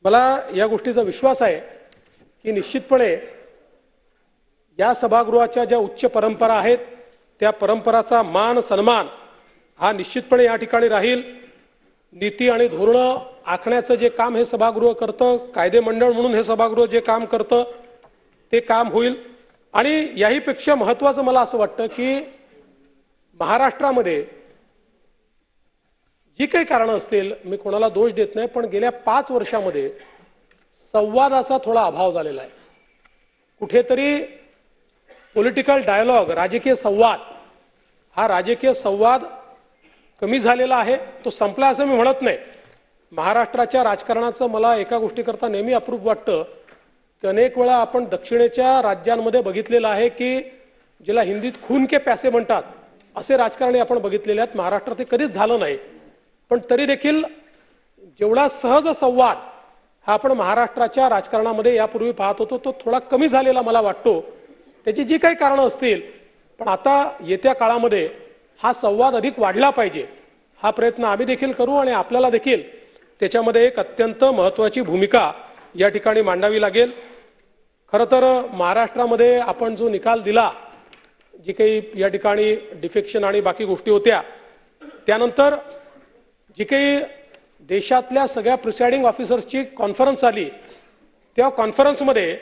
मला या गोष्टीचा विश्वास आहे की निश्चितपणे या सभागृहाच्या ज्या उच्च परंपरा आहेत त्या परंपराचा मान सन्मान हा निश्चितपणे या ठिकाणी राहील। नीती आणि धोरण आखण्याचं जे काम हे सभागृह करतं, कायदे मंडळ म्हणून हे सभागृह जे काम करतं ते काम होईल। आणि याहीपेक्षा महत्त्वाचं मला असं वाटतं की महाराष्ट्रामध्ये जी काही कारणं असतील, मी कोणाला दोष देत नाही, पण गेल्या 5 वर्षामध्ये संवादाचा थोडा अभाव झालेला आहे। कुठेतरी पॉलिटिकल डायलॉग, राजकीय संवाद, हा राजकीय संवाद कमी झालेला आहे, तो संपला असं मी म्हणत नाही। महाराष्ट्राच्या राजकारणाचं मला एका गोष्टीकरता नेहमी अप्रूप वाटतं की अनेक वेळा आपण दक्षिणेच्या राज्यांमध्ये बघितलेलं आहे की ज्याला हिंदीत खून के पैसे म्हणतात असे राजकारणी आपण बघितलेले आहेत। महाराष्ट्रात ते कधीच झालं नाही, पण तरी देखील जेवढा सहज संवाद हा आपण महाराष्ट्राच्या राजकारणामध्ये यापूर्वी पाहत होतो तो थोडा कमी झालेला मला वाटतो। त्याची जी काही कारणं असतील, पण आता येत्या काळामध्ये हा संवाद अधिक वाढला पाहिजे, हा प्रयत्न आम्ही देखील करू आणि आपल्याला देखील त्याच्यामध्ये एक अत्यंत महत्त्वाची भूमिका या ठिकाणी मांडावी लागेल। खरं तर महाराष्ट्रामध्ये आपण जो निकाल दिला, जी काही या ठिकाणी डिफेक्शन आणि बाकी गोष्टी होत्या, त्यानंतर जी काही देशातल्या सगळ्या प्रिसाइडिंग ऑफिसर्सची कॉन्फरन्स आली, त्या कॉन्फरन्समध्ये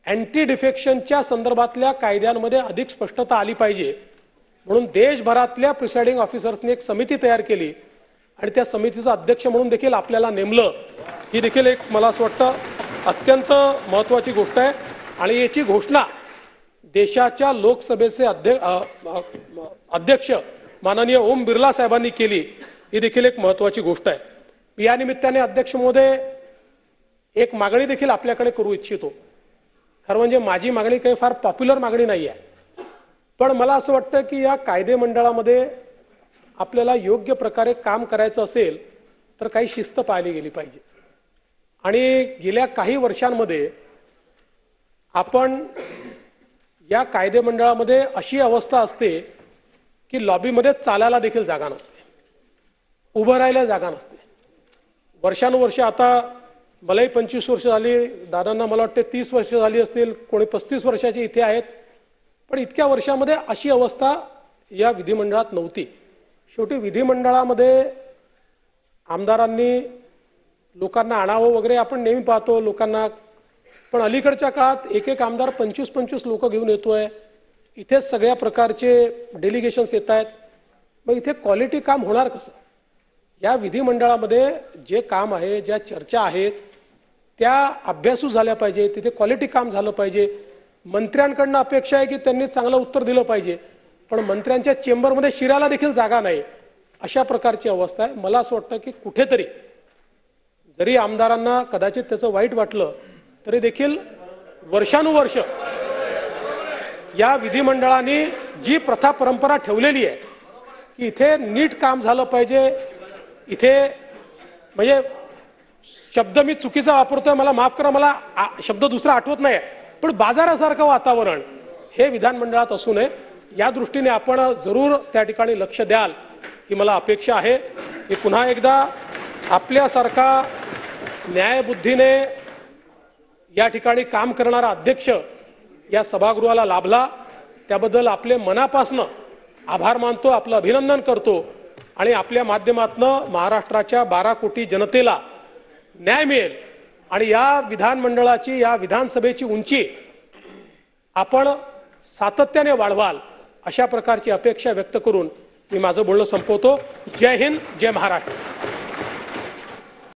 अँटी डिफेक्शनच्या संदर्भातल्या कायद्यांमध्ये अधिक स्पष्टता आली पाहिजे म्हणून देशभरातल्या प्रिसाइडिंग ऑफिसर्सनी एक समिती तयार केली आणि त्या समितीचा अध्यक्ष म्हणून देखील आपल्याला नेमलं। ही देखील एक मला असं वाटतं अत्यंत महत्त्वाची गोष्ट आहे आणि याची घोषणा देशाच्या लोकसभेचे अध्यक्ष माननीय ओम बिर्ला साहेबांनी केली। ही देखील एक महत्त्वाची गोष्ट आहे। या निमित्ताने अध्यक्ष महोदय, एक मागणी देखील आपल्याकडे करू इच्छितो। खरं म्हणजे माझी मागणी काही फार पॉप्युलर मागणी नाही आहे, पण मला असं वाटतं की या कायदे मंडळामध्ये आपल्याला योग्य प्रकारे काम करायचं असेल तर काही शिस्त पाळली गेली पाहिजे। आणि गेल्या काही वर्षांमध्ये आपण या कायदे मंडळामध्ये अशी अवस्था असते की लॉबीमध्ये चालायला देखील जागा नसते, उभं राहायला जागा नसते। वर्षानुवर्ष, आता मलाही 25 वर्ष झाली, दादांना मला वाटते 30 वर्ष झाली असतील, कोणी 35 वर्षाचे इथे आहेत, पण इतक्या वर्षामध्ये अशी अवस्था या विधिमंडळात नव्हती। शेवटी विधिमंडळामध्ये आमदारांनी लोकांना आणावं वगैरे आपण नेहमी पाहतो लोकांना, पण अलीकडच्या काळात एक एक आमदार 25-25 लोक घेऊन येतोय, इथे सगळ्या प्रकारचे डेलिगेशन्स येत आहेत। मग इथे क्वालिटी काम होणार कसं? या विधिमंडळामध्ये जे काम आहे, ज्या चर्चा आहेत त्या अभ्यासू झाल्या पाहिजे, तिथे क्वालिटी काम झालं पाहिजे। मंत्र्यांकडनं अपेक्षा आहे की त्यांनी चांगलं उत्तर दिलं पाहिजे, पण मंत्र्यांच्या चेंबरमध्ये शिरायला देखील जागा नाही, अशा प्रकारची अवस्था आहे। मला असं वाटतं की कुठेतरी जरी आमदारांना कदाचित त्याचं वाईट वाटलं तरी देखील वर्षानुवर्ष या विधिमंडळाने जी प्रथा परंपरा ठेवलेली आहे की इथे नीट काम झालं पाहिजे, इथे म्हणजे शब्द मी चुकीचा वापरतोय, मला माफ करा, मला शब्द दुसरा आठवत नाही, पण बाजारासारखं वातावरण हे विधानमंडळात असू नये, या दृष्टीने आपण जरूर त्या ठिकाणी लक्ष द्याल ही मला अपेक्षा आहे। मी पुन्हा एकदा आपल्यासारखा न्यायबुद्धीने या ठिकाणी काम करणारा अध्यक्ष या सभागृहाला लाभला त्याबद्दल आपले मनापासून आभार मानतो, आपलं अभिनंदन करतो आणि आपल्या माध्यमातून महाराष्ट्राच्या 12 कोटी जनतेला न्याय मिळेल आणि या विधानमंडळाची, या विधानसभेची उंची आपण सातत्याने वाढवाल अशा प्रकारची अपेक्षा व्यक्त करून मी माझं बोलणं संपवतो। जय हिंद, जय महाराष्ट्र।